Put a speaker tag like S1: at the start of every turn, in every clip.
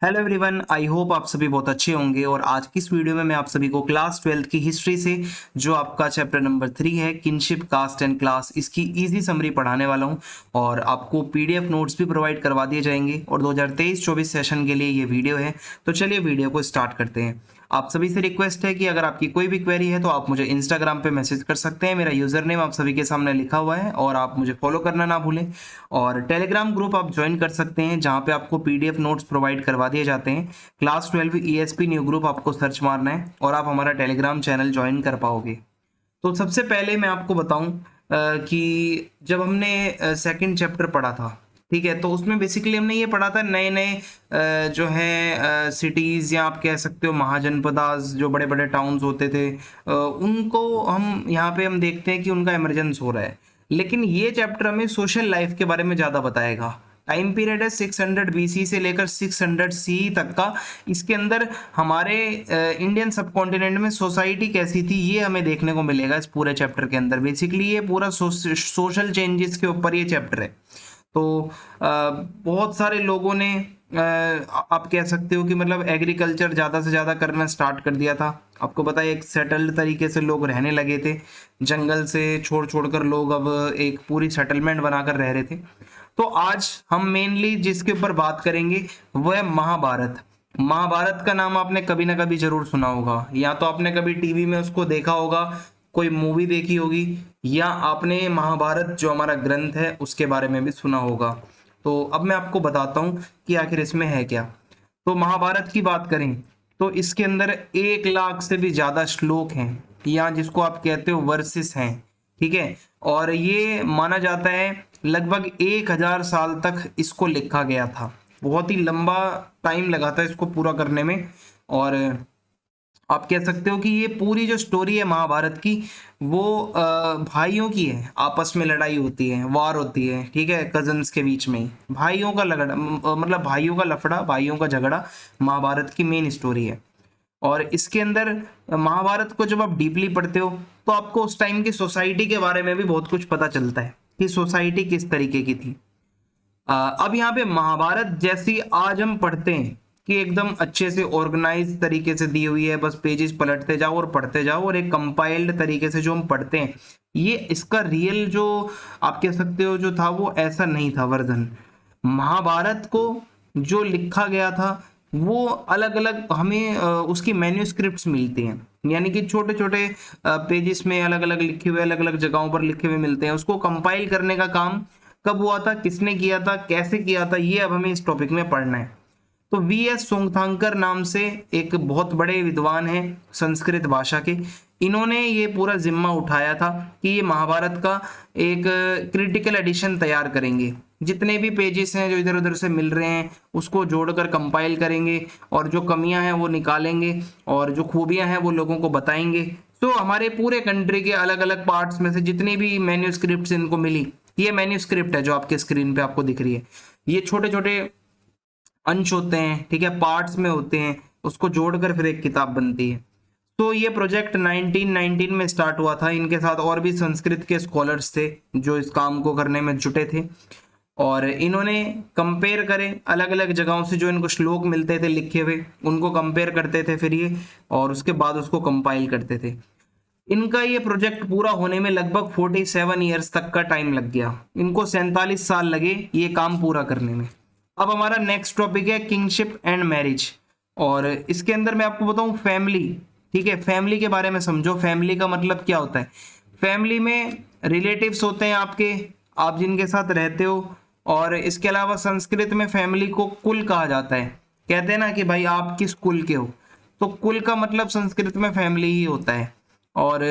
S1: Hello everyone, I hope आप सभी बहुत अच्छे होंगे। और आज की इस वीडियो में मैं आप सभी को क्लास 12th की हिस्ट्री से जो आपका चैप्टर नंबर 3 है किनशिप कास्ट एंड क्लास, इसकी इजी समरी पढ़ाने वाला हूं। और आपको पीडीएफ नोट्स भी प्रोवाइड करवा दिए जाएंगे और 2023-24 सेशन के लिए ये वीडियो है। तो चलिए वीडियो को स्टार्ट करते हैं। आप सभी से रिक्वेस्ट है कि अगर आपकी कोई भी क्वेरी है तो आप मुझे इंस्टाग्राम पे मैसेज कर सकते हैं। मेरा यूजर नेम आप सभी के सामने लिखा हुआ है और आप मुझे फॉलो करना ना भूलें। और टेलीग्राम ग्रुप आप ज्वाइन कर सकते हैं जहां पे आपको पीडीएफ नोट्स प्रोवाइड करवा दिए जाते हैं। क्लास 12 ईएसपी न्यू ग्रुप आपको सर्च मारना है और आप हमारा टेलीग्राम चैनल ज्वाइन कर पाओगे। तो सबसे पहले मैं आपको बताऊं कि जब हमने सेकंड चैप्टर पढ़ा था, ठीक है, तो उसमें बेसिकली हमने ये पढ़ा था नए नए जो है सिटीज़ या आप कह सकते हो महाजनपदास, जो बड़े बड़े टाउन्स होते थे, उनको हम यहाँ पे हम देखते हैं कि उनका इमरजेंस हो रहा है। लेकिन ये चैप्टर हमें सोशल लाइफ के बारे में ज़्यादा बताएगा। टाइम पीरियड है 600 बीसी से लेकर 600 सी तक का। इसके अंदर हमारे इंडियन सब कॉन्टिनेंट में सोसाइटी कैसी थी ये हमें देखने को मिलेगा इस पूरे चैप्टर के अंदर। बेसिकली ये पूरा सोशल चेंजेस के ऊपर ये चैप्टर है। तो बहुत सारे लोगों ने आप कह सकते हो कि मतलब एग्रीकल्चर ज़्यादा से ज़्यादा करना स्टार्ट कर दिया था। आपको पता है एक सेटल्ड तरीके से लोग रहने लगे थे, जंगल से छोड़ छोड़ कर लोग अब एक पूरी सेटलमेंट बनाकर रह रहे थे। तो आज हम मेनली जिसके ऊपर बात करेंगे वो है महाभारत। महाभारत का नाम आपने कभी ना कभी जरूर सुना होगा, या तो आपने कभी टीवी में उसको देखा होगा, कोई मूवी देखी होगी, या आपने महाभारत जो हमारा ग्रंथ है उसके बारे में भी सुना होगा। तो अब मैं आपको बताता हूँ कि आखिर इसमें है क्या। तो महाभारत की बात करें तो इसके अंदर 1 लाख से भी ज्यादा श्लोक हैं, या जिसको आप कहते हो वर्सेस हैं, ठीक है। और ये माना जाता है लगभग 1000 साल तक इसको लिखा गया था। बहुत ही लंबा टाइम लगा था इसको पूरा करने में। और आप कह सकते हो कि ये पूरी जो स्टोरी है महाभारत की वो भाइयों की है। आपस में लड़ाई होती है, वार होती है, ठीक है, कजन्स के बीच में भाइयों का लगड़ा, मतलब भाइयों का लफड़ा, भाइयों का झगड़ा महाभारत की मेन स्टोरी है। और इसके अंदर महाभारत को जब आप डीपली पढ़ते हो तो आपको उस टाइम की सोसाइटी के बारे में भी बहुत कुछ पता चलता है कि सोसाइटी किस तरीके की थी। अब यहाँ पे महाभारत जैसी आज हम पढ़ते हैं कि एकदम अच्छे से ऑर्गेनाइज तरीके से दी हुई है, बस पेजेस पलटते जाओ और पढ़ते जाओ, और एक कंपाइल्ड तरीके से जो हम पढ़ते हैं, ये इसका रियल जो आप कह सकते हो जो था वो ऐसा नहीं था वर्जन। महाभारत को जो लिखा गया था वो अलग अलग हमें उसकी मैन्यूस्क्रिप्ट्स मिलती हैं, यानी कि छोटे छोटे पेजेस में अलग अलग लिखे हुए, अलग अलग जगहों पर लिखे हुए मिलते हैं। उसको कंपाइल करने का काम कब हुआ था, किसने किया था, कैसे किया था, ये अब हमें इस टॉपिक में पढ़ना है। तो वीएस सोंगथांकर नाम से एक बहुत बड़े विद्वान हैं संस्कृत भाषा के, इन्होंने ये पूरा जिम्मा उठाया था कि ये महाभारत का एक क्रिटिकल एडिशन तैयार करेंगे। जितने भी पेजेस हैं जो इधर उधर से मिल रहे हैं उसको जोड़कर कंपाइल करेंगे, और जो कमियां हैं वो निकालेंगे, और जो खूबियां हैं वो लोगों को बताएंगे। तो हमारे पूरे कंट्री के अलग अलग पार्ट्स में से जितनी भी मैन्यूस्क्रिप्ट्स इनको मिली, ये मैन्यूस्क्रिप्ट है जो आपके स्क्रीन पे आपको दिख रही है, ये छोटे छोटे अंश होते हैं, ठीक है, पार्ट्स में होते हैं, उसको जोड़कर फिर एक किताब बनती है। तो ये प्रोजेक्ट 1919 में स्टार्ट हुआ था। इनके साथ और भी संस्कृत के स्कॉलर्स थे जो इस काम को करने में जुटे थे, और इन्होंने कंपेयर करे अलग अलग जगहों से जो इनको श्लोक मिलते थे लिखे हुए, उनको कंपेयर करते थे फिर ये, और उसके बाद उसको कंपाइल करते थे। इनका ये प्रोजेक्ट पूरा होने में लगभग 47 ईयर्स तक का टाइम लग गया। इनको 47 साल लगे ये काम पूरा करने में। अब हमारा नेक्स्ट टॉपिक है किंगशिप एंड मैरिज, और इसके अंदर मैं आपको बताऊं फैमिली, ठीक है। फैमिली के बारे में समझो, फैमिली का मतलब क्या होता है। फैमिली में रिलेटिव्स होते हैं आपके, आप जिनके साथ रहते हो। और इसके अलावा संस्कृत में फैमिली को कुल कहा जाता है। कहते हैं ना कि भाई आप किस कुल के हो, तो कुल का मतलब संस्कृत में फैमिली ही होता है। और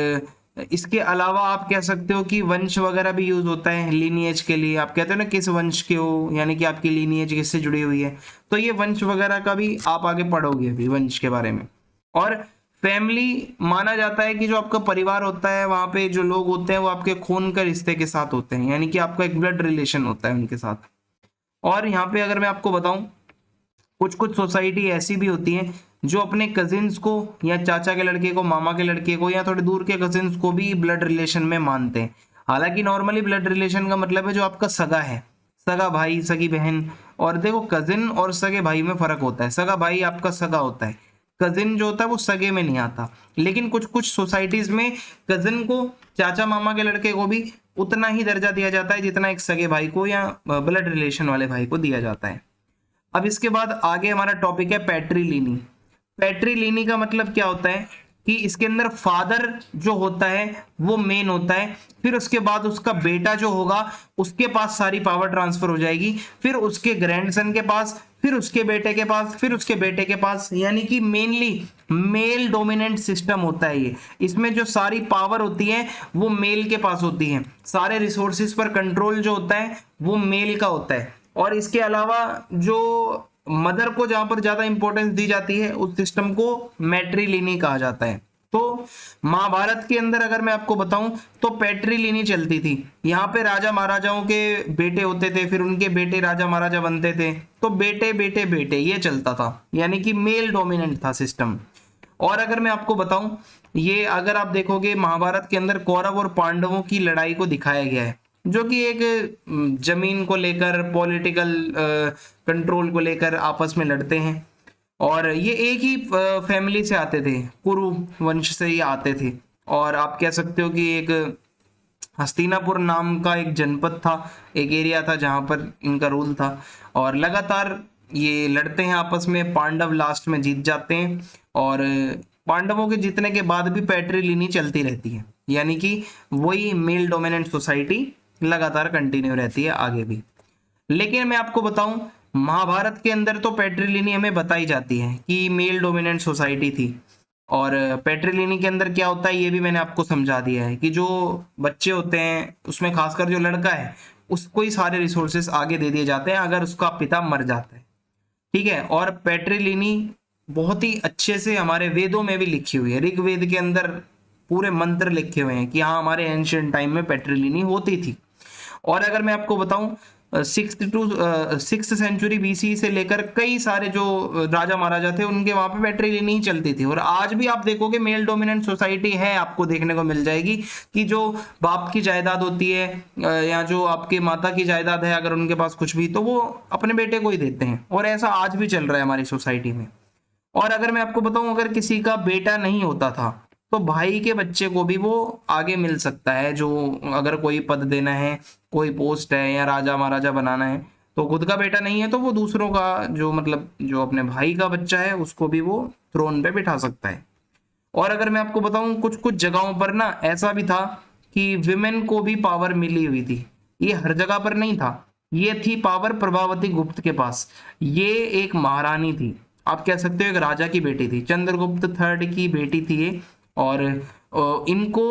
S1: इसके अलावा आप कह सकते हो कि वंश वगैरह भी यूज होता है लीनिएज के लिए। आप कहते हो ना किस वंश के हो, यानी कि आपकी लीनिएज किससे जुड़ी हुई है, तो ये वंश वगैरह का भी आप आगे पढ़ोगे अभी वंश के बारे में। और फैमिली माना जाता है कि जो आपका परिवार होता है वहां पे जो लोग होते हैं वो आपके खून के रिश्ते के साथ होते हैं, यानी कि आपका एक ब्लड रिलेशन होता है उनके साथ। और यहाँ पे अगर मैं आपको बताऊं, कुछ कुछ सोसाइटी ऐसी भी होती है जो अपने कजिन्स को या चाचा के लड़के को, मामा के लड़के को, या थोड़े दूर के कजिन्स को भी ब्लड रिलेशन में मानते हैं। हालांकि नॉर्मली ब्लड रिलेशन का मतलब है जो आपका सगा है, सगा भाई, सगी बहन, और देखो कजिन और सगे भाई में फर्क होता है, सगा भाई आपका सगा होता है, कजिन जो होता है वो सगे में नहीं आता। लेकिन कुछ कुछ सोसाइटीज में कजिन को, चाचा मामा के लड़के को भी उतना ही दर्जा दिया जाता है जितना एक सगे भाई को या ब्लड रिलेशन वाले भाई को दिया जाता है। अब इसके बाद आगे हमारा टॉपिक है पैट्रीलिनी। पैट्रीलिनी का मतलब क्या होता है कि इसके अंदर फादर जो होता है वो मेन होता है, फिर उसके बाद उसका बेटा जो होगा उसके पास सारी पावर ट्रांसफर हो जाएगी, फिर उसके ग्रैंडसन के पास, फिर उसके बेटे के पास, फिर उसके बेटे के पास, यानी कि मेनली मेल डोमिनेंट सिस्टम होता है ये। इसमें जो सारी पावर होती है वो मेल के पास होती है, सारे रिसोर्सेज पर कंट्रोल जो होता है वो मेल का होता है। और इसके अलावा जो मदर को जहां पर ज्यादा इंपॉर्टेंस दी जाती है उस सिस्टम को मैट्रिलिनी कहा जाता है। तो महाभारत के अंदर अगर मैं आपको बताऊं तो पैट्रीलिनी चलती थी, यहाँ पे राजा महाराजाओं के बेटे होते थे, फिर उनके बेटे राजा महाराजा बनते थे, तो बेटे बेटे बेटे ये चलता था, यानी कि मेल डोमिनेंट था सिस्टम। और अगर मैं आपको बताऊं, ये अगर आप देखोगे महाभारत के अंदर कौरव और पांडवों की लड़ाई को दिखाया गया है, जो कि एक जमीन को लेकर, पॉलिटिकल कंट्रोल को लेकर आपस में लड़ते हैं। और ये एक ही फैमिली से आते थे, कुरु वंश से ही आते थे। और आप कह सकते हो कि एक हस्तिनापुर नाम का एक जनपद था, एक एरिया था जहां पर इनका रूल था। और लगातार ये लड़ते हैं आपस में, पांडव लास्ट में जीत जाते हैं। और पांडवों के जीतने के बाद भी पैट्रीलिनी चलती रहती है, यानी कि वही मेल डोमिनेंट सोसाइटी लगातार कंटिन्यू रहती है आगे भी। लेकिन मैं आपको बताऊं, महाभारत के अंदर तो पैट्रीलिनी हमें बताई जाती है कि मेल डोमिनेंट सोसाइटी थी। और पैट्रीलिनी के अंदर क्या होता है ये भी मैंने आपको समझा दिया है कि जो बच्चे होते हैं उसमें खासकर जो लड़का है उसको ही सारे रिसोर्सेस आगे दे दिए जाते हैं अगर उसका पिता मर जाता है, ठीक है। और पैट्रीलिनी बहुत ही अच्छे से हमारे वेदों में भी लिखी हुई है, ऋग्वेद के अंदर पूरे मंत्र लिखे हुए हैं कि हाँ हमारे एंशिएंट टाइम में पैट्रीलिनी होती थी। और अगर मैं आपको बताऊं, 6th सेंचुरी बीसी से लेकर कई सारे जो राजा महाराजा थे उनके वहां पे पैट्रीलिनी ही चलती थी। और आज भी आप देखोगे मेल डोमिनेंट सोसाइटी है, आपको देखने को मिल जाएगी कि जो बाप की जायदाद होती है या जो आपके माता की जायदाद है अगर उनके पास कुछ भी, तो वो अपने बेटे को ही देते हैं। और ऐसा आज भी चल रहा है हमारी सोसाइटी में। और अगर मैं आपको बताऊं, अगर किसी का बेटा नहीं होता था तो भाई के बच्चे को भी वो आगे मिल सकता है, जो अगर कोई पद देना है, कोई पोस्ट है या राजा महाराजा बनाना है, तो खुद का बेटा नहीं है तो वो दूसरों का जो मतलब जो अपने भाई का बच्चा है उसको भी वो थ्रोन पे बिठा सकता है। और अगर मैं आपको बताऊं, कुछ कुछ जगहों पर ना ऐसा भी था कि विमेन को भी पावर मिली हुई थी, ये हर जगह पर नहीं था। ये थी पावर प्रभावती गुप्त के पास, ये एक महारानी थी, आप कह सकते हो एक राजा की बेटी थी, चंद्रगुप्त थर्ड की बेटी थी ये। और इनको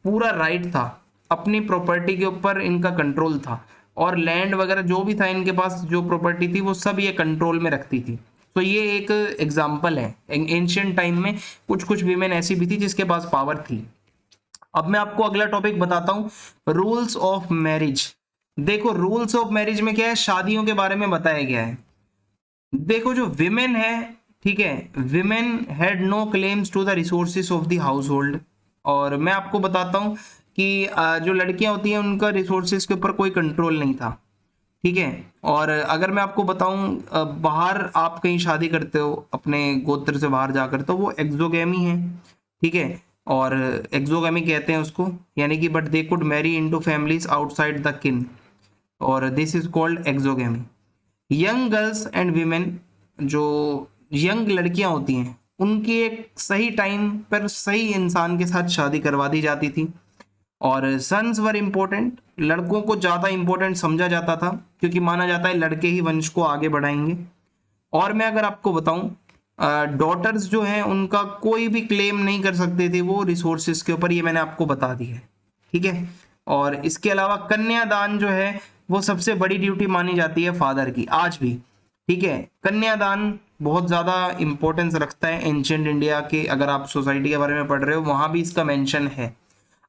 S1: पूरा राइट था, अपनी प्रॉपर्टी के ऊपर इनका कंट्रोल था, और लैंड वगैरह जो भी था इनके पास, जो प्रॉपर्टी थी वो सब ये कंट्रोल में रखती थी। तो ये एक एग्जाम्पल है, एंशिएंट टाइम में कुछ कुछ वीमेन ऐसी भी थी जिसके पास पावर थी। अब मैं आपको अगला टॉपिक बताता हूँ, रूल्स ऑफ मैरिज। देखो रूल्स ऑफ मैरिज में क्या है, शादियों के बारे में बताया गया है। देखो जो विमेन है, ठीक है, women had no claims to the resources of the household. और मैं आपको बताता हूँ कि जो लड़कियां होती हैं उनका रिसोर्सेस के ऊपर कोई कंट्रोल नहीं था, ठीक है। और अगर मैं आपको बताऊं, बाहर आप कहीं शादी करते हो अपने गोत्र से बाहर जाकर, तो वो एक्सोगेमी है, ठीक है। और एक्सोगेमी कहते हैं उसको, यानी कि but they could Mary into families outside the किन, और this is called exogamy. Young girls and women, जो यंग लड़कियां होती हैं उनकी एक सही टाइम पर सही इंसान के साथ शादी करवा दी जाती थी। और सन्स वर इम्पोर्टेंट, लड़कों को ज़्यादा इम्पोर्टेंट समझा जाता था क्योंकि माना जाता है लड़के ही वंश को आगे बढ़ाएंगे। और मैं अगर आपको बताऊं, डॉटर्स जो हैं उनका कोई भी क्लेम नहीं कर सकते थे वो रिसोर्सेज के ऊपर, ये मैंने आपको बता दी है, ठीक है। और इसके अलावा कन्यादान जो है वो सबसे बड़ी ड्यूटी मानी जाती है फादर की आज भी, ठीक है। कन्यादान बहुत ज़्यादा इंपॉर्टेंस रखता है एंशिएंट इंडिया के, अगर आप सोसाइटी के बारे में पढ़ रहे हो वहाँ भी इसका मेंशन है।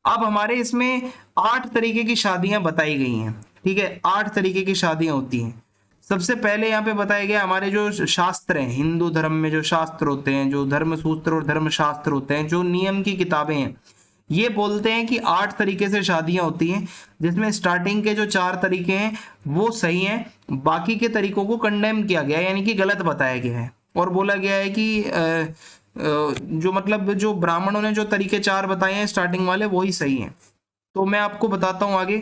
S1: अब हमारे इसमें 8 तरीके की शादियां बताई गई हैं, ठीक है, 8 तरीके की शादियां होती हैं। सबसे पहले यहाँ पे बताया गया हमारे जो शास्त्र हैं, हिंदू धर्म में जो शास्त्र होते हैं, जो धर्म सूत्र और धर्म शास्त्र होते हैं, जो नियम की किताबें हैं, ये बोलते हैं कि 8 तरीके से शादियां होती हैं, जिसमें स्टार्टिंग के जो 4 तरीके हैं वो सही हैं, बाकी के तरीकों को कंडेम किया गया है, यानी कि गलत बताया गया है। और बोला गया है कि जो मतलब जो ब्राह्मणों ने जो तरीके 4 बताए हैं स्टार्टिंग वाले वही सही हैं। तो मैं आपको बताता हूँ आगे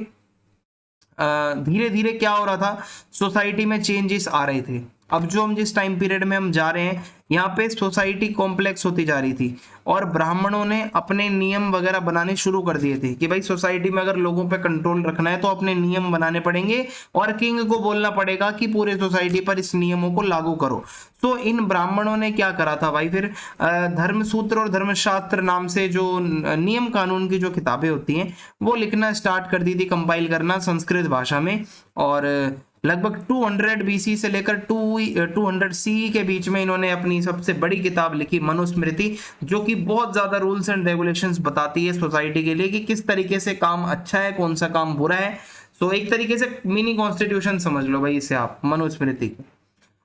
S1: धीरे धीरे क्या हो रहा था, सोसाइटी में चेंजेस आ रहे थे। अब जो हम जिस टाइम पीरियड में हम जा रहे हैं, यहाँ पे सोसाइटी कॉम्प्लेक्स होती जा रही थी और ब्राह्मणों ने अपने नियम वगैरह बनाने शुरू कर दिए थे कि भाई सोसाइटी में अगर लोगों पे कंट्रोल रखना है तो अपने नियम बनाने पड़ेंगे और किंग को बोलना पड़ेगा कि पूरे सोसाइटी पर इस नियमों को लागू करो। तो इन ब्राह्मणों ने क्या करा था भाई, फिर धर्मसूत्र और धर्मशास्त्र नाम से जो नियम कानून की जो किताबें होती हैं वो लिखना स्टार्ट कर दी थी, कंपाइल करना संस्कृत भाषा में। और लगभग 200 बीसी से लेकर 200 सी के बीच में इन्होंने अपनी सबसे बड़ी किताब लिखी मनुस्मृति, जो कि बहुत ज्यादा रूल्स एंड रेगुलेशंस बताती है सोसाइटी के लिए कि किस तरीके से काम अच्छा है, कौन सा काम बुरा है। सो एक तरीके से मिनी कॉन्स्टिट्यूशन समझ लो भाई इसे आप, मनुस्मृति को।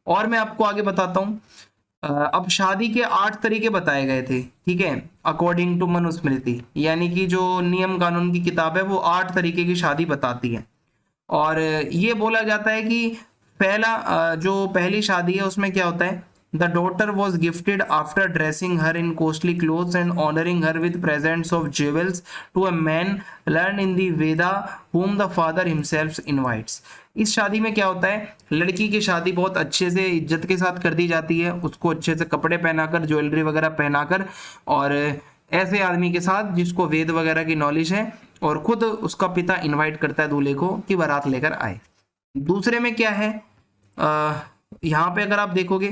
S1: और मैं आपको आगे बताता हूँ, अब शादी के 8 तरीके बताए गए थे, ठीक है, अकॉर्डिंग टू मनुस्मृति, यानी कि जो नियम कानून की किताब है वो 8 तरीके की शादी बताती है। और ये बोला जाता है कि पहला जो पहली शादी है उसमें क्या होता है, the daughter was gifted after dressing her in costly clothes and honouring her with presents of jewels to a man learned in the Veda whom the father himself invites. इस शादी में क्या होता है, लड़की की शादी बहुत अच्छे से इज्जत के साथ कर दी जाती है, उसको अच्छे से कपड़े पहनाकर, ज्वेलरी वगैरह पहनाकर, और ऐसे आदमी के साथ जिसको वेद वगैरह की नॉलेज है, और खुद उसका पिता इनवाइट करता है दूल्हे को कि बारात लेकर आए। दूसरे में क्या है, यहाँ पे अगर आप देखोगे,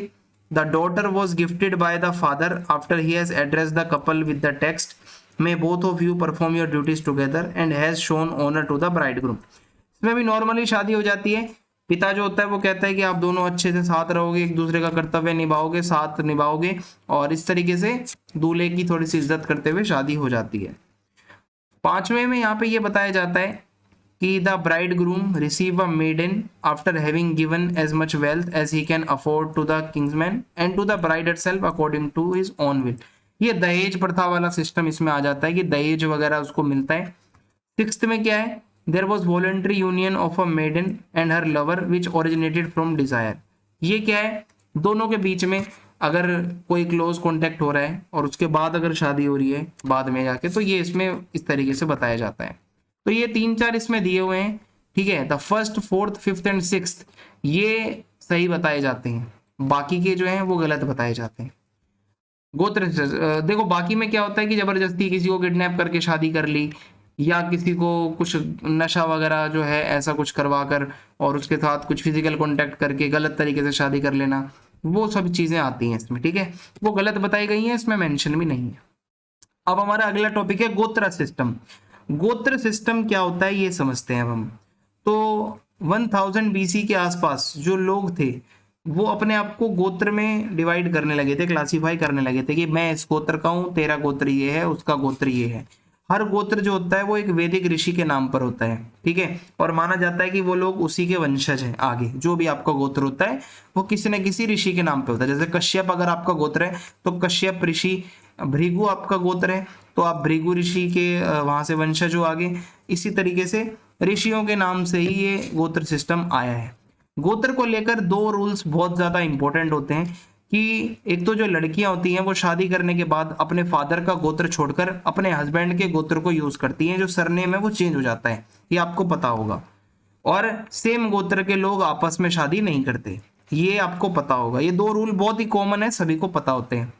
S1: the daughter was gifted by the father after he has address the couple with the text may both of you perform your duties together and has shown honour to the bridegroom. इसमें भी normally शादी हो जाती है, पिता जो होता है वो कहता है कि आप दोनों अच्छे से साथ रहोगे, एक दूसरे का कर्तव्य निभाओगे, साथ निभाओगे, और इस तरीके से दूल्हे की थोड़ी सी इज्जत करते हुए शादी हो जाती है। 5वें में यहाँ पे ये बताया जाता है कि the bridegroom receive a maiden after having given as much wealth as he can afford to the kinsmen and to the bride itself according to his own will. ये दहेज प्रथा वाला सिस्टम इसमें आ जाता है कि दहेज वगैरह उसको मिलता है। 6th में क्या है, there was voluntary union of a maiden and her lover which originated from desire. ये क्या है, दोनों के बीच में अगर कोई क्लोज कॉन्टेक्ट हो रहा है और उसके बाद अगर शादी हो रही है बाद में जाके, तो ये इसमें इस तरीके से बताया जाता है। तो ये 3-4 इसमें दिए हुए हैं, ठीक है। The 1st, 4th, 5th and 6th ये सही बताए जाते हैं, बाकी के जो हैं वो गलत बताए जाते हैं। गोत्र देखो बाकी में क्या होता है कि जबरदस्ती किसी को किडनैप करके शादी कर ली, या किसी को कुछ नशा वगैरह जो है ऐसा कुछ करवा कर और उसके साथ कुछ फिजिकल कांटेक्ट करके गलत तरीके से शादी कर लेना, वो सब चीजें आती हैं इसमें, ठीक है। वो गलत बताई गई हैं, इसमें मेंशन भी नहीं है। अब हमारा अगला टॉपिक है गोत्र सिस्टम। गोत्र सिस्टम क्या होता है ये समझते हैं अब हम। तो 1000 बीसी के आसपास जो लोग थे वो अपने आप को गोत्र में डिवाइड करने लगे थे, क्लासीफाई करने लगे थे कि मैं इस गोत्र का हूँ, तेरा गोत्र ये है, उसका गोत्र ये है। हर गोत्र जो होता है वो एक वैदिक ऋषि के नाम पर होता है, ठीक है, और माना जाता है कि वो लोग उसी के वंशज हैं। आगे जो भी आपका गोत्र होता है वो किसी न किसी ऋषि के नाम पे होता है। जैसे कश्यप अगर आपका गोत्र है तो कश्यप ऋषि, भृगु आपका गोत्र है तो आप भृगु ऋषि के वहां से वंशज हो आगे। इसी तरीके से ऋषियों के नाम से ही ये गोत्र सिस्टम आया है। गोत्र को लेकर 2 रूल्स बहुत ज्यादा इंपॉर्टेंट होते हैं कि एक तो जो लड़कियां होती हैं वो शादी करने के बाद अपने फादर का गोत्र छोड़कर अपने हस्बैंड के गोत्र को यूज करती हैं, जो सरनेम है वो चेंज हो जाता है, ये आपको पता होगा। और सेम गोत्र के लोग आपस में शादी नहीं करते, ये आपको पता होगा। ये 2 रूल बहुत ही कॉमन है, सभी को पता होते हैं।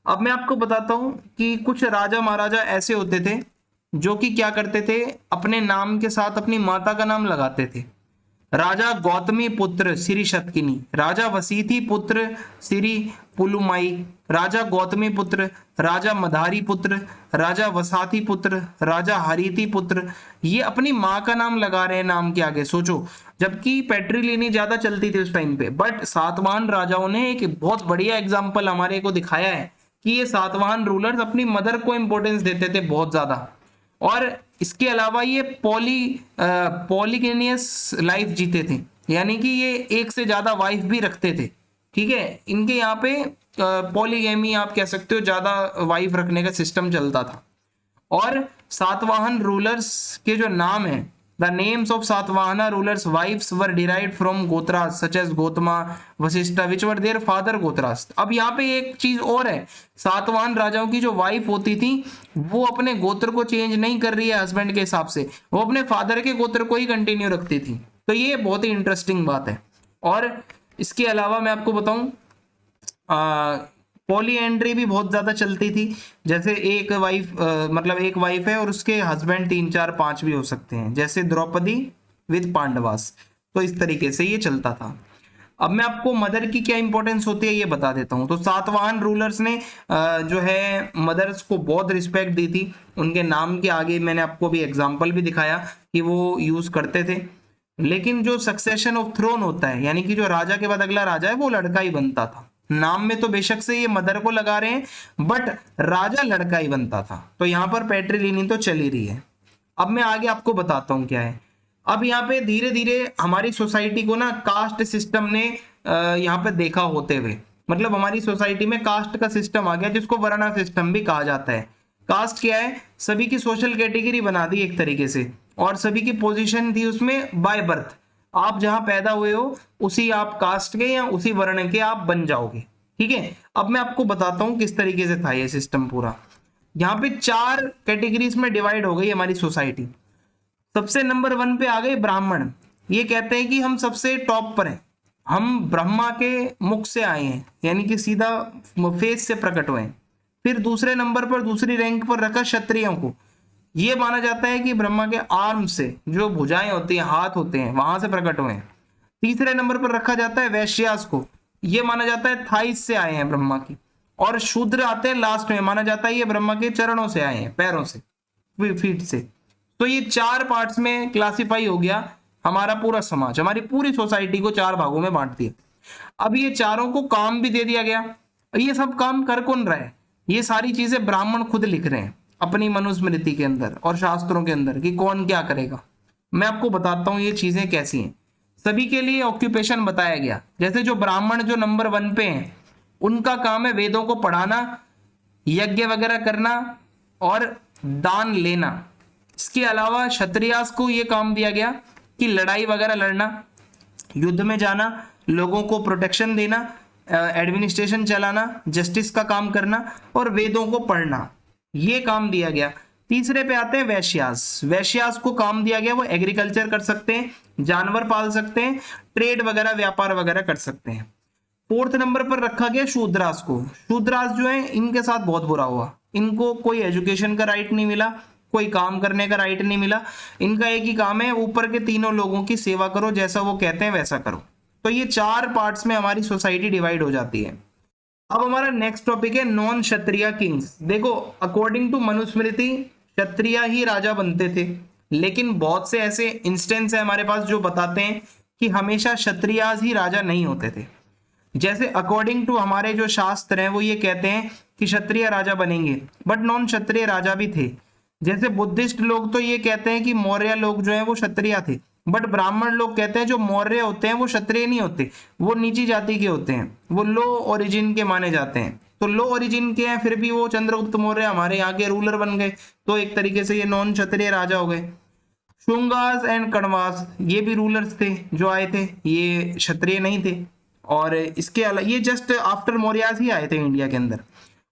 S1: अब मैं आपको बताता हूं कि कुछ राजा महाराजा ऐसे होते थे जो कि क्या करते थे, अपने नाम के साथ अपनी माता का नाम लगाते थे। राजा गौतमी पुत्र श्री शतकिनी, राजा वसीथी पुत्र श्री पुलुमाई, राजा गौतमी पुत्र, राजा मधारी पुत्र, राजा वसाती पुत्र, राजा हरिति पुत्र। ये अपनी माँ का नाम लगा रहे हैं नाम के आगे, सोचो। जबकि पैट्रीलिनी ज्यादा चलती थी उस टाइम पे, बट सातवाहन राजाओं ने एक बहुत बढ़िया एग्जाम्पल हमारे को दिखाया है कि ये सातवाहन रूलर्स अपनी मदर को इंपॉर्टेंस देते थे बहुत ज्यादा। और इसके अलावा ये पॉलीगेनियस लाइफ जीते थे, यानी कि ये एक से ज्यादा वाइफ भी रखते थे, ठीक है। इनके यहाँ पे पॉलीगेमी आप कह सकते हो, ज्यादा वाइफ रखने का सिस्टम चलता था। और सातवाहन रूलर्स के जो नाम है, the names of Satavahana rulers wives were derived from gotras such as Gautama, Vashishtha which were their father gotras. अब यहाँ पे एक चीज और है, सातवाहन राजाओं की जो वाइफ होती थी वो अपने गोत्र को चेंज नहीं कर रही है हस्बैंड के हिसाब से, वो अपने फादर के गोत्र को ही कंटिन्यू रखती थी। तो ये बहुत ही इंटरेस्टिंग बात है। और इसके अलावा मैं आपको बताऊं, पॉलीएंड्री भी बहुत ज्यादा चलती थी, जैसे एक वाइफ मतलब एक वाइफ है और उसके हस्बैंड 3 4 5 भी हो सकते हैं, जैसे द्रौपदी विद पांडवास। तो इस तरीके से ये चलता था। अब मैं आपको मदर की क्या इंपॉर्टेंस होती है ये बता देता हूँ। तो सातवाहन रूलर्स ने जो है मदर्स को बहुत रिस्पेक्ट दी थी। उनके नाम के आगे मैंने आपको भी एग्जाम्पल भी दिखाया कि वो यूज करते थे। लेकिन जो सक्सेशन ऑफ थ्रोन होता है, यानी कि जो राजा के बाद अगला राजा है वो लड़का ही बनता था। नाम में तो बेशक से ये मदर को लगा रहे हैं बट राजा लड़का ही बनता था। तो यहाँ पर पैट्रिलिनी तो चल ही रही है। अब मैं आगे आपको बताता हूँ क्या है। अब यहाँ पे धीरे धीरे हमारी सोसाइटी को ना कास्ट सिस्टम ने यहाँ पे देखा होते हुए, मतलब हमारी सोसाइटी में कास्ट का सिस्टम आ गया जिसको वर्णा सिस्टम भी कहा जाता है। कास्ट क्या है, सभी की सोशल कैटेगरी बना दी एक तरीके से, और सभी की पोजीशन थी उसमें बाय बर्थ। आप जहां पैदा हुए हो उसी आप कास्ट के या उसी वर्ण के आप बन जाओगे। ठीक है, अब मैं आपको बताता हूं किस तरीके से था ये सिस्टम पूरा। यहाँ पे 4 कैटेगरीज में डिवाइड हो गई हमारी सोसाइटी। सबसे नंबर 1 पे आ गए ब्राह्मण। ये कहते हैं कि हम सबसे टॉप पर हैं, हम ब्रह्मा के मुख से आए हैं, यानी कि सीधा फेस से प्रकट हुए हैं। फिर दूसरे नंबर पर, दूसरी रैंक पर रखा क्षत्रियों को। ये माना जाता है कि ब्रह्मा के आर्म से, जो भुजाएं होती हैं, हाथ होते हैं, वहां से प्रकट हुए हैं। तीसरे नंबर पर रखा जाता है वैश्यास को। ये माना जाता है थाइस से आए हैं ब्रह्मा की। और शूद्र आते हैं लास्ट में, माना जाता है ये ब्रह्मा के चरणों से आए हैं, पैरों से, फीट से। तो ये 4 पार्ट्स में क्लासिफाई हो गया हमारा पूरा समाज, हमारी पूरी सोसाइटी को 4 भागों में बांट दिया। अब ये चारों को काम भी दे दिया गया। ये सब काम कर कौन रहा है? ये सारी चीजें ब्राह्मण खुद लिख रहे हैं अपनी मनुस्मृति के अंदर और शास्त्रों के अंदर कि कौन क्या करेगा। मैं आपको बताता हूं ये चीजें कैसी हैं। सभी के लिए ऑक्यूपेशन बताया गया। जैसे जो ब्राह्मण जो नंबर 1 पे हैं, उनका काम है वेदों को पढ़ाना, यज्ञ वगैरह करना और दान लेना। इसके अलावा क्षत्रियास को यह काम दिया गया कि लड़ाई वगैरह लड़ना, युद्ध में जाना, लोगों को प्रोटेक्शन देना, एडमिनिस्ट्रेशन चलाना, जस्टिस का काम करना और वेदों को पढ़ना, ये काम दिया गया। तीसरे पे आते हैं वैश्यास। वैश्यास को काम दिया गया वो एग्रीकल्चर कर सकते हैं, जानवर पाल सकते हैं, ट्रेड वगैरह व्यापार वगैरह कर सकते हैं। 4th नंबर पर रखा गया शूद्रास को। शूद्रास जो है इनके साथ बहुत बुरा हुआ। इनको कोई एजुकेशन का राइट नहीं मिला, कोई काम करने का राइट नहीं मिला। इनका एक ही काम है, ऊपर के तीनों लोगों की सेवा करो, जैसा वो कहते हैं वैसा करो। तो ये 4 पार्ट्स में हमारी सोसाइटी डिवाइड हो जाती है। अब हमारा नेक्स्ट टॉपिक है नॉन क्षत्रिय किंग्स। देखो, अकॉर्डिंग टू मनुस्मृति क्षत्रिय ही राजा बनते थे, लेकिन बहुत से ऐसे इंस्टेंस है हमारे पास जो बताते हैं कि हमेशा क्षत्रिय ही राजा नहीं होते थे। जैसे अकॉर्डिंग टू हमारे जो शास्त्र हैं वो ये कहते हैं कि क्षत्रिय राजा बनेंगे, बट नॉन क्षत्रिय राजा भी थे। जैसे बुद्धिस्ट लोग तो ये कहते हैं कि मौर्य लोग जो है वो क्षत्रिय थे, बट ब्राह्मण लोग कहते हैं जो मौर्य होते हैं वो क्षत्रिय नहीं होते, वो नीची जाति के होते हैं, वो लो ओरिजिन के माने जाते हैं। तो लो ओरिजिन के हैं, फिर भी वो चंद्रगुप्त मौर्य हमारे यहाँ के रूलर बन गए, तो एक तरीके से ये नॉन क्षत्रिय राजा हो गए। शुंगास एंड कण्वास ये भी रूलर्स थे जो आए थे, ये क्षत्रिय नहीं थे। और इसके अलावा ये जस्ट आफ्टर मौर्यास ही आए थे इंडिया के अंदर।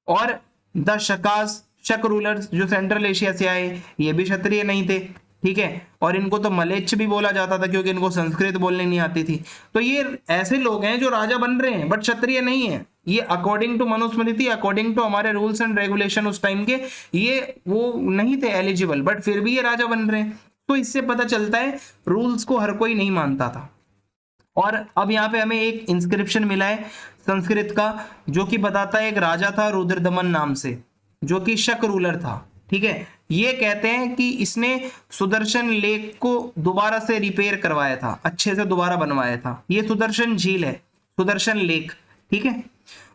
S1: और द शकास, शक रूलर्स जो सेंट्रल एशिया से आए, ये भी क्षत्रिय नहीं थे। ठीक है, और इनको तो मलेच्छ भी बोला जाता था क्योंकि इनको संस्कृत बोलने नहीं आती थी। तो ये ऐसे लोग हैं जो राजा बन रहे हैं बट क्षत्रिय नहीं है। ये according to Manusmriti, according to हमारे रूल्स एंड रेगुलेशन उस टाइम के, ये वो नहीं थे एलिजिबल, बट फिर भी ये राजा बन रहे हैं। तो इससे पता चलता है रूल्स को हर कोई नहीं मानता था। और अब यहाँ पे हमें एक इंस्क्रिप्शन मिला है संस्कृत का जो कि बताता है एक राजा था रुद्रदमन नाम से, जो कि शक रूलर था। ठीक है, ये कहते हैं कि इसने सुदर्शन लेक को दोबारा से रिपेयर करवाया था, अच्छे से दोबारा बनवाया था। ये सुदर्शन झील है, सुदर्शन लेक। ठीक है,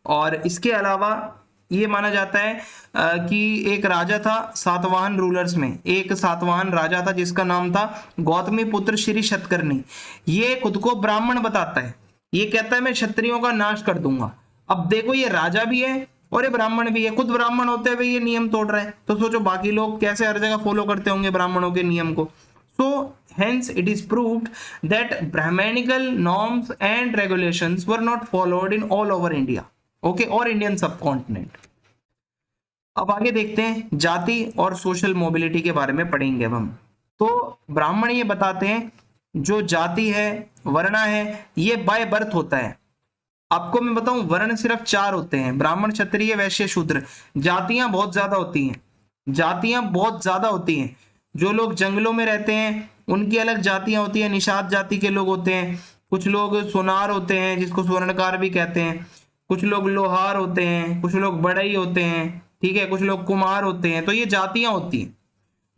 S1: और इसके अलावा ये माना जाता है कि एक राजा था सातवाहन रूलर्स में, एक सातवाहन राजा था जिसका नाम था गौतमी पुत्र श्री शतकर्णी। ये खुद को ब्राह्मण बताता है, ये कहता है मैं क्षत्रियों का नाश कर दूंगा। अब देखो, ये राजा भी है और ये ब्राह्मण भी है, खुद ब्राह्मण होते हुए ये नियम तोड़ रहा है, तो सोचो बाकी लोग कैसे हर जगह फॉलो करते होंगे ब्राह्मणों के नियम को। So hence it is proved that Brahmanical norms and regulations were not followed in all over India, okay, or Indian subcontinent। अब आगे देखते हैं जाति और सोशल मोबिलिटी के बारे में पढ़ेंगे अब हम। तो ब्राह्मण ये बताते हैं जो जाति है, वर्णा है, ये बाय बर्थ होता है। आपको मैं बताऊं वर्ण सिर्फ 4 होते हैं, ब्राह्मण, क्षत्रिय, वैश्य, शूद्र। जातियां बहुत ज्यादा होती हैं, जातियां बहुत ज्यादा होती हैं। जो लोग जंगलों में रहते हैं उनकी अलग जातियां होती हैं, निषाद जाति के लोग होते हैं, कुछ लोग सोनार होते हैं जिसको स्वर्णकार भी कहते हैं, कुछ लोग लोहार होते हैं, कुछ लोग बढ़ई होते हैं, ठीक है, कुछ लोग कुमार होते हैं। तो ये जातियां होती हैं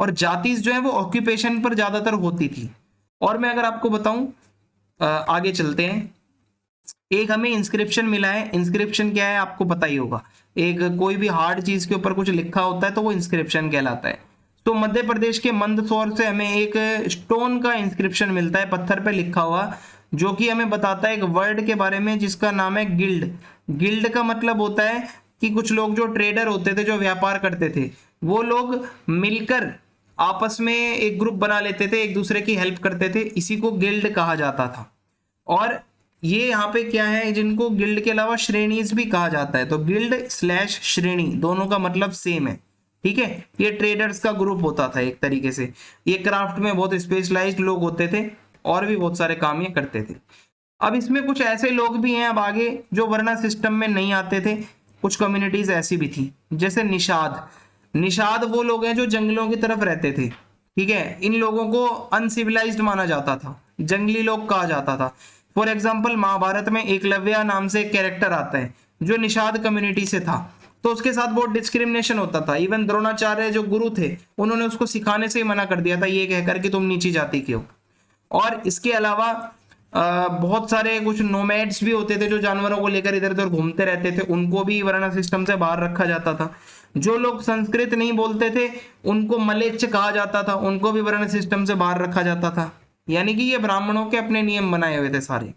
S1: और जाति जो है वो ऑक्यूपेशन पर ज्यादातर होती थी। और मैं अगर आपको बताऊं आगे चलते हैं, एक हमें इंस्क्रिप्शन मिला है। इंस्क्रिप्शन क्या है आपको पता ही होगा, एक कोई भी हार्ड चीज के ऊपर कुछ लिखा होता है तो वो इंस्क्रिप्शन कहलाता है। तो मध्य प्रदेश के मंदसौर से हमें एक स्टोन का इंस्क्रिप्शन मिलता है, पत्थर पे लिखा हुआ, जो कि हमें बताता है एक वर्ड के बारे में जिसका नाम है गिल्ड। गिल्ड का मतलब होता है कि कुछ लोग जो ट्रेडर होते थे, जो व्यापार करते थे, वो लोग मिलकर आपस में एक ग्रुप बना लेते थे, एक दूसरे की हेल्प करते थे, इसी को गिल्ड कहा जाता था। और ये यहाँ पे क्या है, जिनको गिल्ड के अलावा श्रेणीज भी कहा जाता है। तो गिल्ड स्लैश श्रेणी दोनों का मतलब सेम है, ठीक है। ये ट्रेडर्स का ग्रुप होता था एक तरीके से। ये क्राफ्ट में बहुत स्पेशलाइज्ड लोग होते थे और भी बहुत सारे काम ये करते थे। अब इसमें कुछ ऐसे लोग भी हैं अब आगे जो वर्णा सिस्टम में नहीं आते थे। कुछ कम्युनिटीज ऐसी भी थी जैसे निषाद। निषाद वो लोग हैं जो जंगलों की तरफ रहते थे, ठीक है। इन लोगों को अनसिविलाइज्ड माना जाता था, जंगली लोग कहा जाता था। फॉर एग्जाम्पल महाभारत में एकलव्य नाम से एक कैरेक्टर आता है जो निषाद कम्युनिटी से था, तो उसके साथ बहुत डिस्क्रिमिनेशन होता था। इवन द्रोणाचार्य जो गुरु थे उन्होंने उसको सिखाने से ही मना कर दिया था, ये कहकर कि तुम नीची जाति के हो। और इसके अलावा बहुत सारे कुछ नोमैड्स भी होते थे जो जानवरों को लेकर इधर उधर घूमते रहते थे, उनको भी वर्ण सिस्टम से बाहर रखा जाता था। जो लोग संस्कृत नहीं बोलते थे उनको मलेच्छ कहा जाता था, उनको भी वर्ण सिस्टम से बाहर रखा जाता था। यानी कि ये ब्राह्मणों के अपने नियम बनाए हुए थे सारे।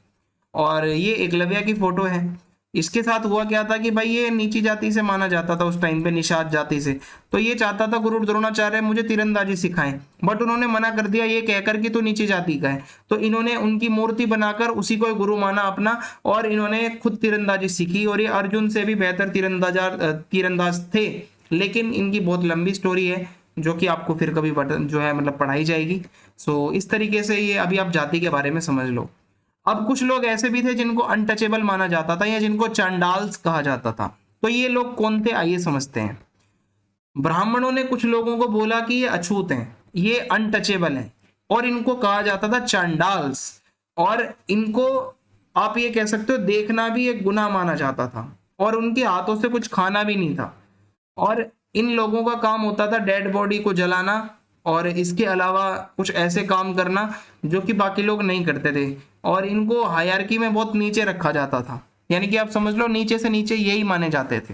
S1: और ये एकलव्य की फोटो है। इसके साथ हुआ क्या था कि भाई ये नीची जाति से माना जाता था उस टाइम पे, निषाद जाति से। तो ये चाहता था गुरु द्रोणाचार्य मुझे तीरंदाजी सिखाएं, बट उन्होंने मना कर दिया ये कहकर कि तू नीची जाति का है। तो इन्होंने उनकी मूर्ति बनाकर उसी को गुरु माना अपना, और इन्होंने खुद तीरंदाजी सीखी। और ये अर्जुन से भी बेहतर तीरंदाज थे। लेकिन इनकी बहुत लंबी स्टोरी है जो कि आपको फिर कभी जो है मतलब पढ़ाई जाएगी। सो इस तरीके से ये अभी आप जाति के बारे में समझ लो। अब कुछ लोग ऐसे भी थे जिनको अनटचेबल माना जाता था या जिनको चांडाल्स कहा जाता था। तो ये लोग कौन थे आइए समझते हैं। ब्राह्मणों ने कुछ लोगों को बोला कि ये अछूत हैं, ये अनटचेबल हैं, और इनको कहा जाता था चांडाल्स। और इनको आप ये कह सकते हो देखना भी एक गुनाह माना जाता था, और उनके हाथों से कुछ खाना भी नहीं था। और इन लोगों का काम होता था डेड बॉडी को जलाना और इसके अलावा कुछ ऐसे काम करना जो कि बाकी लोग नहीं करते थे। और इनको हायरार्की में बहुत नीचे रखा जाता था, यानी कि आप समझ लो नीचे से नीचे यही माने जाते थे।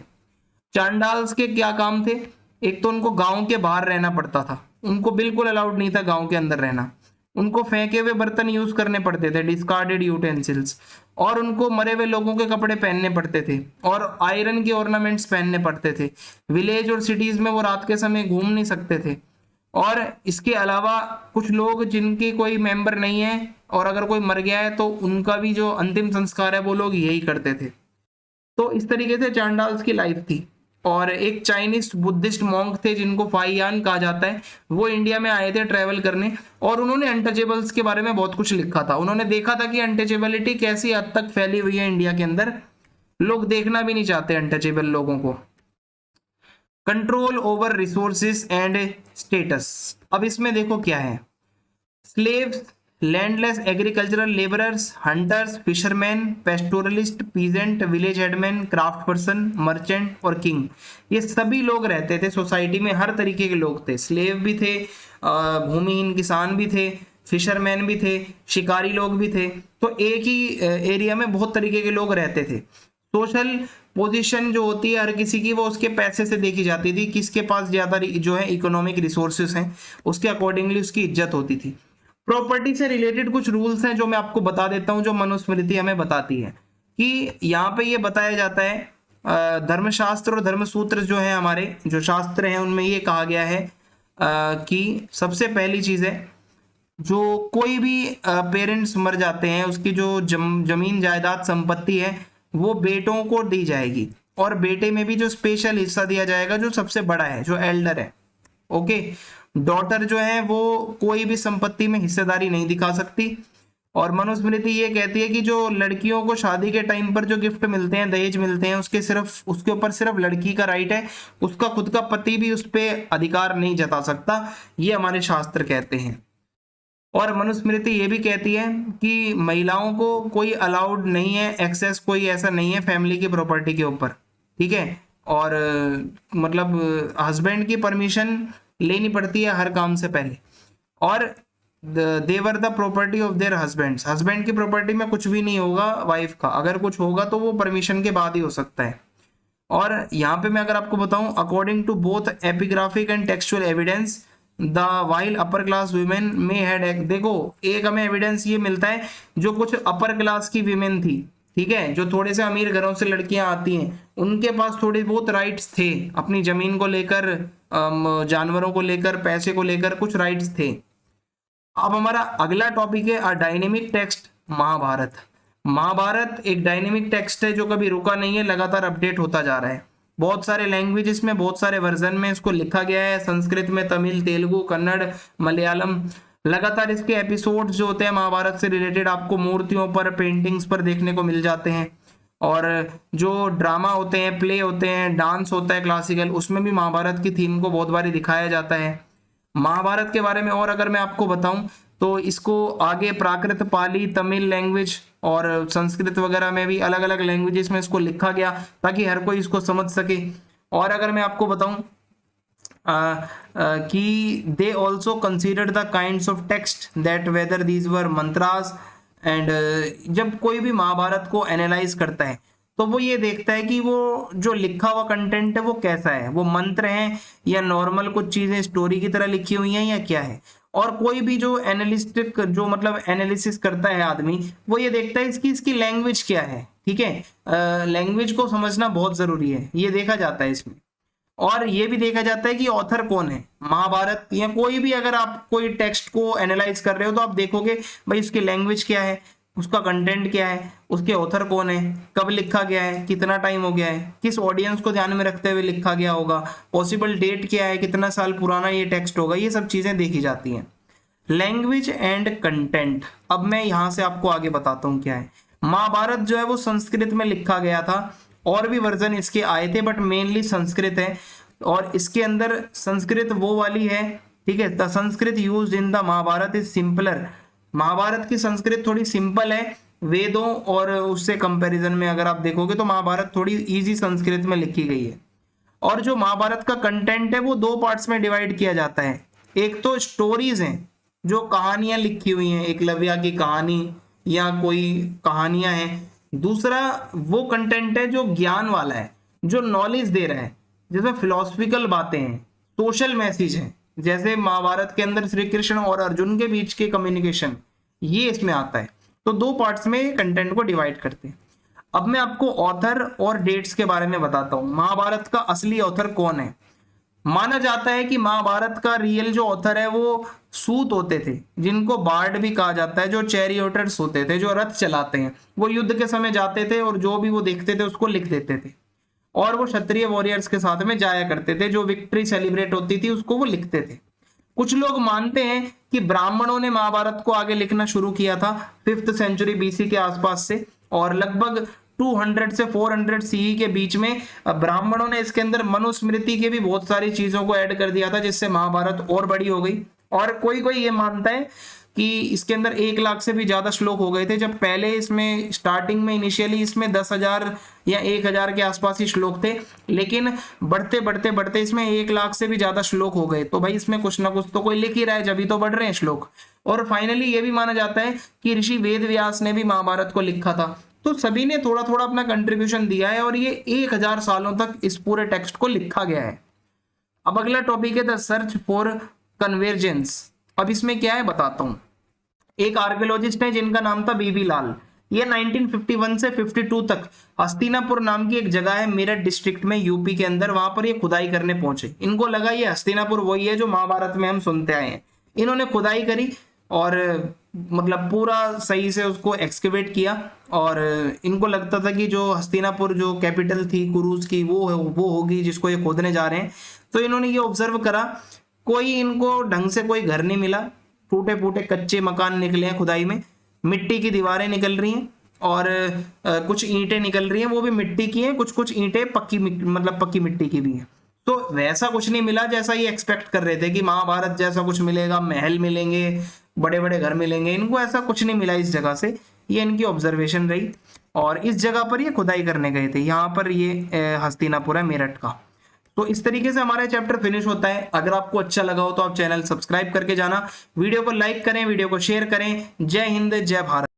S1: चांडाल्स के क्या काम थे, एक तो उनको गांव के बाहर रहना पड़ता था, उनको बिल्कुल अलाउड नहीं था गांव के अंदर रहना। उनको फेंके हुए बर्तन यूज करने पड़ते थे, डिस्कार्डेड यूटेंसिल्स, और उनको मरे हुए लोगों के कपड़े पहनने पड़ते थे, और आयरन के ऑर्नामेंट्स पहनने पड़ते थे। विलेज और सिटीज में वो रात के समय घूम नहीं सकते थे। और इसके अलावा कुछ लोग जिनके कोई मेंबर नहीं है और अगर कोई मर गया है तो उनका भी जो अंतिम संस्कार है वो लोग यही करते थे। तो इस तरीके से चांडाल्स की लाइफ थी। और एक चाइनीज बुद्धिस्ट मॉन्क थे जिनको फाइयान कहा जाता है, वो इंडिया में आए थे ट्रेवल करने, और उन्होंने अनटचेबल्स के बारे में बहुत कुछ लिखा था। उन्होंने देखा था कि अनटचेबिलिटी कैसी हद तक फैली हुई है इंडिया के अंदर, लोग देखना भी नहीं चाहते अनटचेबल लोगों को। Control over resources and status. अब इसमें देखो क्या है, slaves, landless agricultural labourers, hunters, fisherman, pastoralist, peasant, village headman, craft person, merchant और किंग, ये सभी लोग रहते थे सोसाइटी में। हर तरीके के लोग थे, स्लेव भी थे, भूमिहीन किसान भी थे, फिशरमैन भी थे, शिकारी लोग भी थे। तो एक ही एरिया में बहुत तरीके के लोग रहते थे। सोशल पोजीशन जो होती है हर किसी की, वो उसके पैसे से देखी जाती थी, किसके पास ज्यादा जो है इकोनॉमिक रिसोर्सेस हैं उसके अकॉर्डिंगली उसकी इज्जत होती थी। प्रॉपर्टी से रिलेटेड कुछ रूल्स हैं जो मैं आपको बता देता हूं, जो मनुस्मृति हमें बताती है कि यहाँ पे ये बताया जाता है धर्मशास्त्र और धर्मसूत्र जो है हमारे जो शास्त्र हैं उनमें ये कहा गया है कि सबसे पहली चीज है, जो कोई भी पेरेंट्स मर जाते हैं उसकी जो जमीन जायदाद संपत्ति है वो बेटों को दी जाएगी, और बेटे में भी जो स्पेशल हिस्सा दिया जाएगा जो सबसे बड़ा है, जो एल्डर है। ओके, डॉटर जो है वो कोई भी संपत्ति में हिस्सेदारी नहीं दिखा सकती। और मनुस्मृति ये कहती है कि जो लड़कियों को शादी के टाइम पर जो गिफ्ट मिलते हैं, दहेज मिलते हैं, उसके ऊपर सिर्फ लड़की का राइट है, उसका खुद का पति भी उस पर अधिकार नहीं जता सकता, ये हमारे शास्त्र कहते हैं। और मनुस्मृति ये भी कहती है कि महिलाओं को कोई अलाउड नहीं है एक्सेस, कोई ऐसा नहीं है फैमिली की प्रॉपर्टी के ऊपर, ठीक है। और मतलब हस्बैंड की परमिशन लेनी पड़ती है हर काम से पहले। और they were the property of their husbands, husband की प्रॉपर्टी में कुछ भी नहीं होगा वाइफ का, अगर कुछ होगा तो वो परमिशन के बाद ही हो सकता है। और यहाँ पे मैं अगर आपको बताऊं, according to both epigraphic and textual evidence the while upper class women में हैड, देखो एक हमें एविडेंस ये मिलता है जो कुछ अपर क्लास की वीमेन थी, ठीक है, जो थोड़े से अमीर घरों से लड़कियां आती हैं, उनके पास थोड़े बहुत राइट्स थे अपनी जमीन को लेकर, जानवरों को लेकर, पैसे को लेकर कुछ राइट्स थे। अब हमारा अगला टॉपिक है a dynamic text, Mahabharata. Mahabharata एक डायनेमिक टेक्स्ट है जो कभी रुका नहीं है, लगातार अपडेट होता जा रहा है। बहुत सारे लैंग्वेजेस में, बहुत सारे वर्जन में इसको लिखा गया है, संस्कृत में, तमिल, तेलुगु, कन्नड़, मलयालम। लगातार इसके एपिसोड्स जो होते हैं महाभारत से रिलेटेड आपको मूर्तियों पर, पेंटिंग्स पर देखने को मिल जाते हैं। और जो ड्रामा होते हैं, प्ले होते हैं, डांस होता है क्लासिकल, उसमें भी महाभारत की थीम को बहुत बार दिखाया जाता है। महाभारत के बारे में और अगर मैं आपको बताऊं तो इसको आगे प्राकृत, पाली, तमिल लैंग्वेज और संस्कृत वगैरह में भी अलग अलग लैंग्वेजेस में इसको लिखा गया ताकि हर कोई इसको समझ सके। और अगर मैं आपको बताऊं कि they also considered the kinds of text that whether these were mantras and, जब कोई भी महाभारत को एनालाइज करता है तो वो ये देखता है कि वो जो लिखा हुआ कंटेंट है वो कैसा है, वो मंत्र हैं या नॉर्मल कुछ चीजें स्टोरी की तरह लिखी हुई हैं या क्या है। और कोई भी जो एनालिस्टिक, जो मतलब एनालिसिस करता है आदमी, वो ये देखता है इसकी लैंग्वेज क्या है, ठीक है। लैंग्वेज को समझना बहुत जरूरी है, ये देखा जाता है इसमें। और ये भी देखा जाता है कि ऑथर कौन है। महाभारत या कोई भी अगर आप कोई टेक्स्ट को एनालाइज कर रहे हो तो आप देखोगे भाई उसकी लैंग्वेज क्या है, उसका कंटेंट क्या है, उसके ऑथर कौन है, कब लिखा गया है, कितना टाइम हो गया है, किस ऑडियंस को ध्यान में रखते हुए लिखा गया होगा, पॉसिबल डेट क्या है, कितना साल पुराना ये टेक्स्ट होगा, ये सब चीजें देखी जाती हैं। लैंग्वेज एंड कंटेंट, अब मैं यहां से आपको आगे बताता हूं क्या है। महाभारत जो है वो संस्कृत में लिखा गया था, और भी वर्जन इसके आए थे बट मेनली संस्कृत है। और इसके अंदर संस्कृत वो वाली है, ठीक है, the Sanskrit used in the Mahabharata is simpler, Mahabharata की संस्कृत थोड़ी सिंपल है वेदों और उससे कंपैरिजन में अगर आप देखोगे तो महाभारत थोड़ी इजी संस्कृत में लिखी गई है। और जो महाभारत का कंटेंट है वो दो पार्ट्स में डिवाइड किया जाता है। एक तो स्टोरीज हैं, जो कहानियां लिखी हुई हैं, एकलव्य की कहानी या कोई कहानियां हैं। दूसरा वो कंटेंट है जो ज्ञान वाला है, जो नॉलेज दे रहा है, जिसमें फिलोसफिकल बातें हैं, सोशल मैसेज है, जैसे महाभारत के अंदर श्री कृष्ण और अर्जुन के बीच के कम्युनिकेशन, ये इसमें आता है। तो दो पार्ट्स में कंटेंट को डिवाइड करते हैं। अब मैं आपको ऑथर और डेट्स के बारे में बताता हूं। महाभारत का असली ऑथर कौन है? माना जाता है कि महाभारत का रियल जो ऑथर है वो सूत होते थे, जिनको बार्ड भी कहा जाता है, जो चैरियोटर्स होते थे, जो रथ चलाते हैं। वो युद्ध के समय जाते थे और जो भी वो देखते थे उसको लिख देते थे, और वो क्षत्रिय वॉरियर्स के साथ में जाया करते थे, जो विक्ट्री सेलिब्रेट होती थी उसको वो लिखते थे। कुछ लोग मानते हैं कि ब्राह्मणों ने महाभारत को आगे लिखना शुरू किया था 5th सेंचुरी बीसी के आसपास से, और लगभग 200 से 400 सीई के बीच में ब्राह्मणों ने इसके अंदर मनुस्मृति के भी बहुत सारी चीजों को ऐड कर दिया था, जिससे महाभारत और बड़ी हो गई। और कोई कोई ये मानता है कि इसके अंदर 1 लाख से भी ज्यादा श्लोक हो गए थे, जब पहले इसमें स्टार्टिंग में इनिशियली इसमें 10,000 या 1,000 के आसपास ही श्लोक थे, लेकिन बढ़ते बढ़ते बढ़ते इसमें 1 लाख से भी ज्यादा श्लोक हो गए। तो भाई इसमें कुछ ना कुछ तो कोई लिख ही रहा है, जब ही तो बढ़ रहे हैं श्लोक। और फाइनली ये भी माना जाता है कि ऋषि वेद व्यास ने भी महाभारत को लिखा था। तो सभी ने थोड़ा थोड़ा अपना कंट्रीब्यूशन दिया है, और ये 1000 सालों तक इस पूरे टेक्स्ट को लिखा गया है। अब अगला टॉपिक है द सर्च फॉर कन्वर्जेंस। अब इसमें क्या है बताता हूं। एक आर्कियोलॉजिस्ट है जिनका नाम था बीबी लाल, ये 1951 से 52 तक हस्तिनापुर नाम की एक जगह है मेरठ डिस्ट्रिक्ट में यूपी के अंदर, वहां पर ये खुदाई करने पहुंचे। इनको लगा ये हस्तिनापुर वही है जो महाभारत में हम सुनते आए हैं। इन्होंने खुदाई करी और मतलब पूरा सही से उसको एक्सकेवेट किया, और इनको लगता था कि जो हस्तिनापुर जो कैपिटल थी कुरुस की वो होगी जिसको ये खोदने जा रहे हैं। तो इन्होंने ये ऑब्जर्व करा, कोई इनको ढंग से कोई घर नहीं मिला, टूटे फूटे कच्चे मकान निकले हैं खुदाई में, मिट्टी की दीवारें निकल रही हैं और कुछ ईंटें निकल रही हैं, वो भी मिट्टी की हैं, कुछ कुछ ईंटें पक्की मतलब पक्की मिट्टी की भी हैं। तो वैसा कुछ नहीं मिला जैसा ये एक्सपेक्ट कर रहे थे कि महाभारत जैसा कुछ मिलेगा, महल मिलेंगे, बड़े बड़े घर मिलेंगे। इनको ऐसा कुछ नहीं मिला इस जगह से। ये इनकी ऑब्जर्वेशन रही और इस जगह पर ये खुदाई करने गए थे। यहाँ पर ये हस्तिनापुर है मेरठ का। तो इस तरीके से हमारा चैप्टर फिनिश होता है। अगर आपको अच्छा लगा हो तो आप चैनल सब्सक्राइब करके जाना, वीडियो को लाइक करें, वीडियो को शेयर करें। जय हिंद, जय भारत।